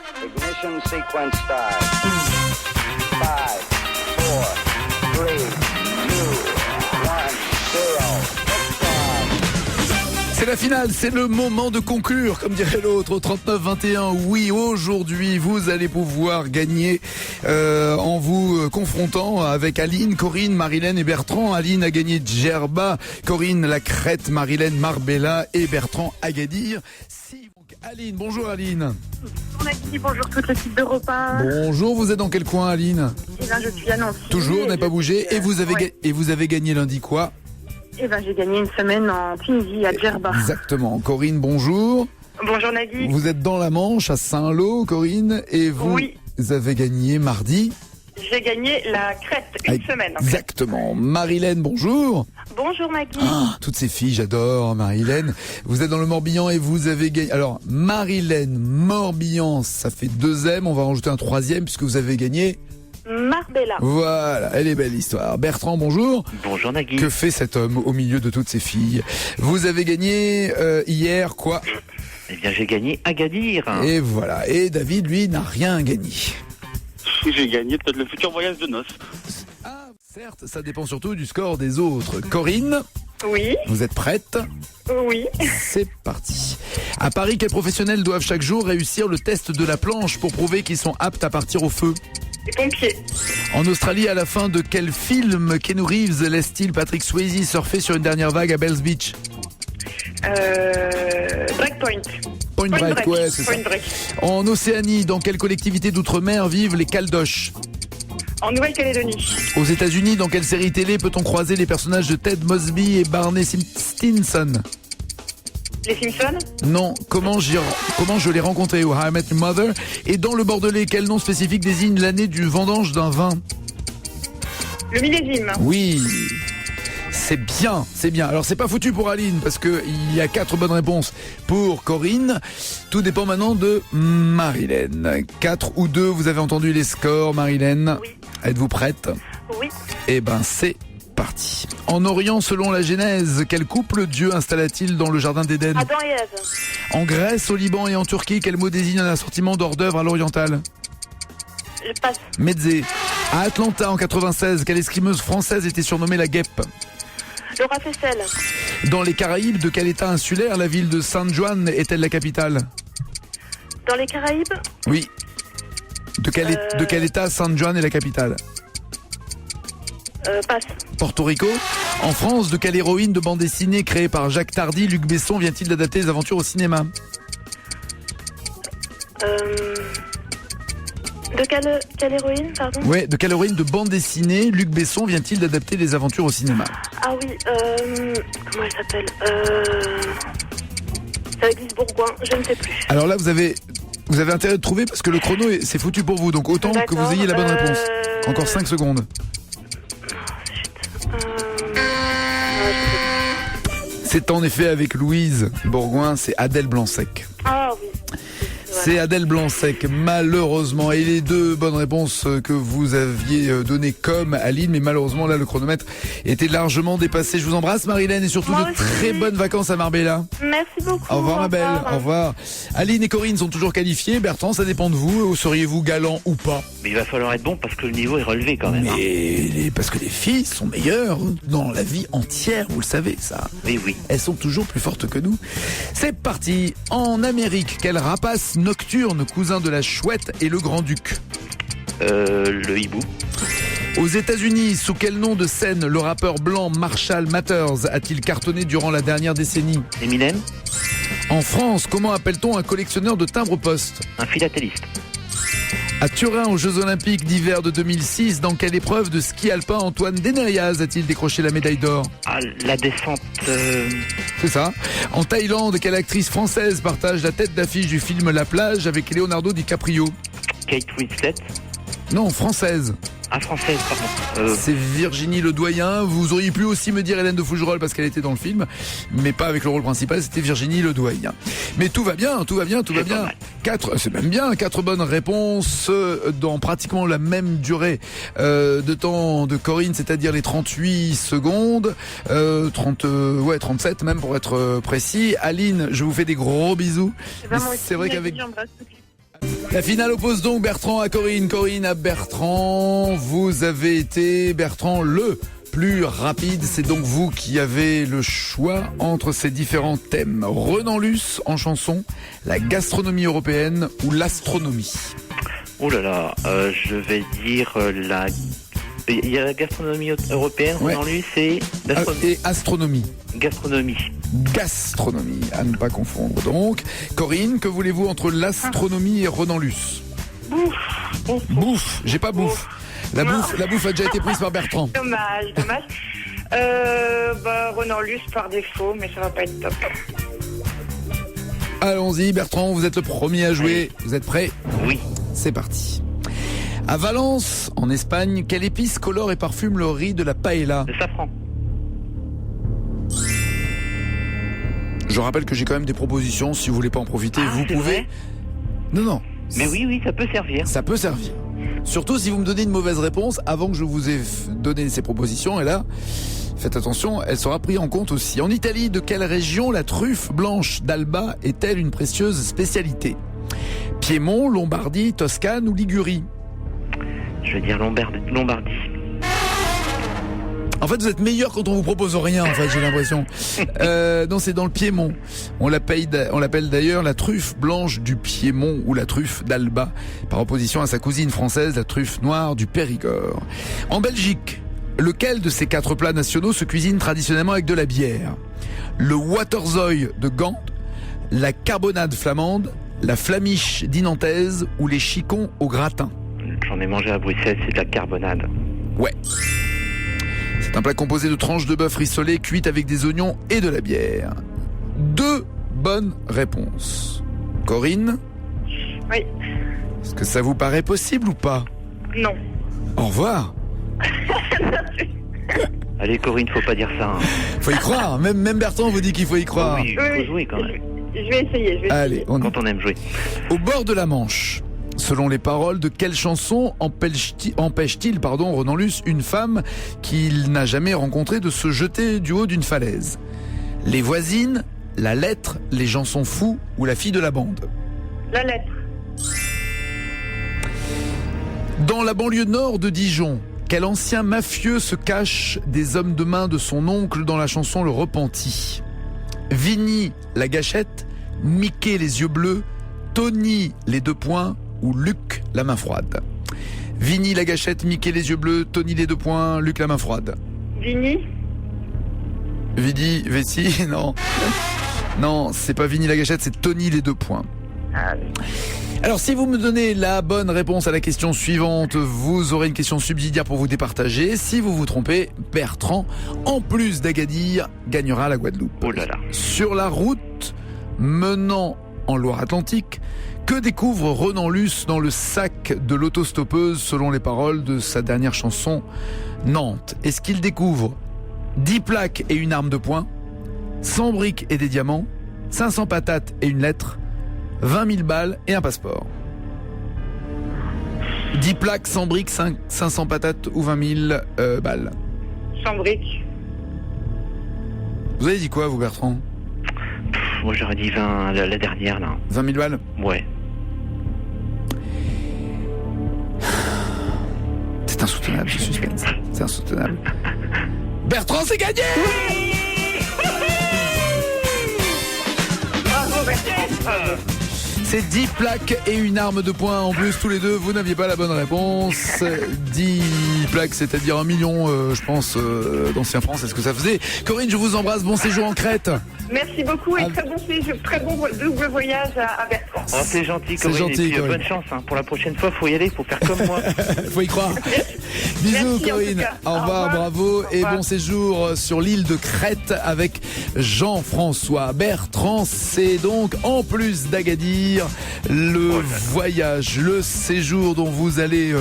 Ignition sequence start. 5, 4, 3, 2, 1, 0. C'est la finale, c'est le moment de conclure, comme dirait l'autre, au 39-21. Oui, aujourd'hui, vous allez pouvoir gagner en vous confrontant avec Aline, Corinne, Marilène et Bertrand. Aline a gagné Djerba, Corinne la Crète, Marilène Marbella et Bertrand Agadir. Aline, bonjour Aline. Bonjour Nagui, bonjour toute l'équipe d'Europe 1. Bonjour, vous êtes dans quel coin Aline? Eh ben, je suis à Nancy. Toujours, n'avez pas bougé. Et vous avez gagné lundi quoi? Eh ben, j'ai gagné une semaine en Tunisie, à Djerba. Exactement. Corinne, bonjour. Bonjour Nagui. Vous êtes dans la Manche, à Saint-Lô, Corinne, et vous avez gagné mardi. J'ai gagné la Crète, une semaine. Exactement. Marilène, bonjour. Bonjour Nagui. Ah, toutes ces filles, j'adore Marilène. Vous êtes dans le Morbihan et vous avez gagné. Alors, Marilène, Morbihan, ça fait 2M. On va rajouter un 3e puisque vous avez gagné Marbella. Voilà, elle est belle l'histoire. Bertrand, bonjour. Bonjour Nagui. Que fait cet homme au milieu de toutes ces filles? Vous avez gagné hier quoi? Eh bien, j'ai gagné Agadir. Et voilà. Et David, lui, n'a rien gagné. J'ai gagné peut-être le futur voyage de noces. Ah, certes, ça dépend surtout du score des autres. Corinne? Oui. Vous êtes prête? Oui. C'est parti. À Paris, quels professionnels doivent chaque jour réussir le test de la planche pour prouver qu'ils sont aptes à partir au feu? Les pompiers. En Australie, à la fin de quel film Keanu Reeves laisse-t-il Patrick Swayze surfer sur une dernière vague à Bells Beach? Breakpoint. Point Break, ouais, c'est ça. Point Break. En Océanie, dans quelle collectivité d'outre-mer vivent les Caldoches? En Nouvelle-Calédonie. Aux États-Unis, dans quelle série télé peut-on croiser les personnages de Ted Mosby et Barney Stinson? Les Simpsons. Non, comment je l'ai rencontré, How I Met Your Mother. Et dans le Bordelais, quel nom spécifique désigne l'année du vendange d'un vin? Le millésime. Oui, c'est bien, c'est bien. Alors c'est pas foutu pour Aline parce que il y a 4 bonnes réponses pour Corinne. Tout dépend maintenant de Marilène. 4 ou 2, vous avez entendu les scores, Marilène. Oui. Êtes-vous prête? Oui. Eh ben c'est parti. En Orient, selon la Genèse, quel couple Dieu installa-t-il dans le jardin d'Éden? Adam et Ève. En Grèce, au Liban et en Turquie, quel mot désigne un assortiment hors d'œuvre à l'oriental? Je passe. Mezzé. À Atlanta, en 96, quelle escrimeuse française était surnommée la guêpe? Laura Flessel. Dans les Caraïbes, de quel état insulaire la ville de San Juan est-elle la capitale? Dans les Caraïbes. Oui. De quel état San Juan est la capitale? Passe. Porto Rico. En France, de quelle héroïne de bande dessinée créée par Jacques Tardy, Luc Besson vient-il d'adapter les aventures au cinéma? De quelle héroïne, pardon? Ouais, de quelle héroïne de bande dessinée Luc Besson vient-il d'adapter les aventures au cinéma? Ah oui, comment elle s'appelle? C'est Alice Bourgoin, je ne sais plus. Alors là, vous avez intérêt de trouver parce que le chrono c'est foutu pour vous, donc autant que vous ayez la bonne réponse. Encore 5 secondes. C'est en effet avec Louise Bourgoin, c'est Adèle Blanc-Sec. Ah oui. C'est Adèle Blanc-Sec, malheureusement. Et les 2 bonnes réponses que vous aviez données comme Aline, mais malheureusement, là, le chronomètre était largement dépassé. Je vous embrasse, Marilène, et surtout de très bonnes vacances à Marbella. Merci beaucoup. Au revoir, ma belle. Au revoir. Aline et Corinne sont toujours qualifiées. Bertrand, ça dépend de vous. Seriez-vous galant ou pas? Mais il va falloir être bon parce que le niveau est relevé quand même. Mais parce que les filles sont meilleures dans la vie entière, vous le savez, ça. Mais oui. Elles sont toujours plus fortes que nous. C'est parti. En Amérique, quel rapace nocturne, cousin de la chouette et le grand-duc? Le hibou. Aux États-Unis, sous quel nom de scène le rappeur blanc Marshall Mathers a-t-il cartonné durant la dernière décennie? Eminem. En France, comment appelle-t-on un collectionneur de timbres-poste? Un philatéliste. À Turin, aux Jeux Olympiques d'hiver de 2006, dans quelle épreuve de ski alpin Antoine Deneriaz a-t-il décroché la médaille d'or? Ah, la descente. C'est ça. En Thaïlande, quelle actrice française partage la tête d'affiche du film La Plage avec Leonardo DiCaprio? Kate Winslet. Non, française. Ah, française, pardon. C'est Virginie Ledoyen. Vous auriez pu aussi me dire Hélène de Fougerolles parce qu'elle était dans le film, mais pas avec le rôle principal, c'était Virginie Ledoyen. Mais tout va bien, tout va bien, tout va bien. 4, c'est même bien, 4 bonnes réponses dans pratiquement la même durée de temps de Corinne, c'est-à-dire les 38 secondes, 37 même pour être précis. Aline, je vous fais des gros bisous. C'est vrai qu'avec La finale oppose donc Bertrand à Corinne, Corinne à Bertrand. Vous avez été, Bertrand, le plus rapide. C'est donc vous qui avez le choix entre ces différents thèmes. Renan Luce en chanson, la gastronomie européenne ou l'astronomie. Oh là là, je vais dire la... Il y a la gastronomie européenne, Ouais. Renan Luce, et Et astronomie. gastronomie. Gastronomie, à ne pas confondre. Donc, Corinne, que voulez-vous entre l'astronomie et Renan Luce? Bouffe, j'ai pas bouffe. La bouffe a déjà été prise par Bertrand. Dommage. Renan Luce par défaut, mais ça va pas être top. Allons-y, Bertrand, vous êtes le premier à jouer. Vous êtes prêts? Oui. C'est parti. À Valence, en Espagne, quelle épice colore et parfume le riz de la paella? Le safran. Je rappelle que j'ai quand même des propositions, si vous voulez pas en profiter, Ah, vous c'est pouvez. vrai Non. Mais oui, ça peut servir. Ça peut servir. Surtout si vous me donnez une mauvaise réponse avant que je vous ai donné ces propositions. Et là, faites attention, elle sera prise en compte aussi. En Italie, de quelle région la truffe blanche d'Alba est-elle une précieuse spécialité? Piémont, Lombardie, Toscane ou Ligurie? Je vais dire Lombardie. En fait, vous êtes meilleur quand on vous propose rien, en fait, j'ai l'impression. Non, c'est dans le Piémont. On l'appelle d'ailleurs la truffe blanche du Piémont ou la truffe d'Alba, par opposition à sa cousine française, la truffe noire du Périgord. En Belgique, lequel de ces 4 plats nationaux se cuisine traditionnellement avec de la bière? Le waterzooi de Gand, la carbonade flamande, la flamiche dinantaise ou les chicons au gratin? J'en ai mangé à Bruxelles, c'est de la carbonade. Ouais. C'est un plat composé de tranches de bœuf rissolées cuites avec des oignons et de la bière. 2 bonnes réponses. Corinne, Oui. est-ce que ça vous paraît possible ou pas? Non. Au revoir. Allez Corinne, faut pas dire ça. Hein. Faut y croire. Même Bertrand vous dit qu'il faut y croire. Oui, il faut jouer quand même. Je vais essayer. Allez, on y Quand on aime jouer. Au bord de la Manche, selon les paroles de quelle chanson empêche-t-il Renan Luce une femme qu'il n'a jamais rencontrée de se jeter du haut d'une falaise? Les voisines, la lettre, les gens sont fous ou la fille de la bande? La lettre. Dans la banlieue nord de Dijon, quel ancien mafieux se cache des hommes de main de son oncle dans la chanson Le Repenti? Vinny la gâchette, Mickey les yeux bleus, Tony les 2 points ou Luc la main froide? Vinny la gâchette, Mickey les yeux bleus, Tony les 2 points, Luc la main froide. Vini. Vidi, Vessi, non. Non, c'est pas Vinny la gâchette, c'est Tony les 2 points. Alors si vous me donnez la bonne réponse à la question suivante, vous aurez une question subsidiaire pour vous départager. Si vous vous trompez, Bertrand, en plus d'Agadir, gagnera la Guadeloupe. Oh là là. Sur la route menant en Loire-Atlantique, que découvre Renan Luce dans le sac de l'autostoppeuse selon les paroles de sa dernière chanson Nantes? Est-ce qu'il découvre 10 plaques et une arme de poing, 100 briques et des diamants, 500 patates et une lettre, 20 000 balles et un passeport? 10 plaques, 100 briques, 500 patates ou 20 000 balles? Sans briques. Vous avez dit quoi, vous, Bertrand? Moi j'aurais dit 20, la dernière là. 20 000 balles? Ouais. C'est insoutenable ce suspense. C'est insoutenable. Bertrand, c'est gagné! Bravo, Bertrand. C'est 10 plaques et une arme de poing en plus, tous les deux. Vous n'aviez pas la bonne réponse. 10 plaques, c'est-à-dire 1 million, je pense, d'anciens francs, c'est ce que ça faisait. Corinne, je vous embrasse. Bon séjour en Crète. Merci beaucoup et Ah. très bon double voyage à Bertrand. Oh, c'est gentil C'est Corinne. gentil, et puis, Corinne. bonne chance. Hein. Pour la prochaine fois, faut y aller, faut faire comme moi. Faut y croire. Bisous, Merci, en tout Corinne. cas. Au revoir, bravo. Au Et revoir. bon séjour sur l'île de Crète avec Jean-François Bertrand. C'est donc, en plus d'Agadir, le voyage, le séjour dont vous allez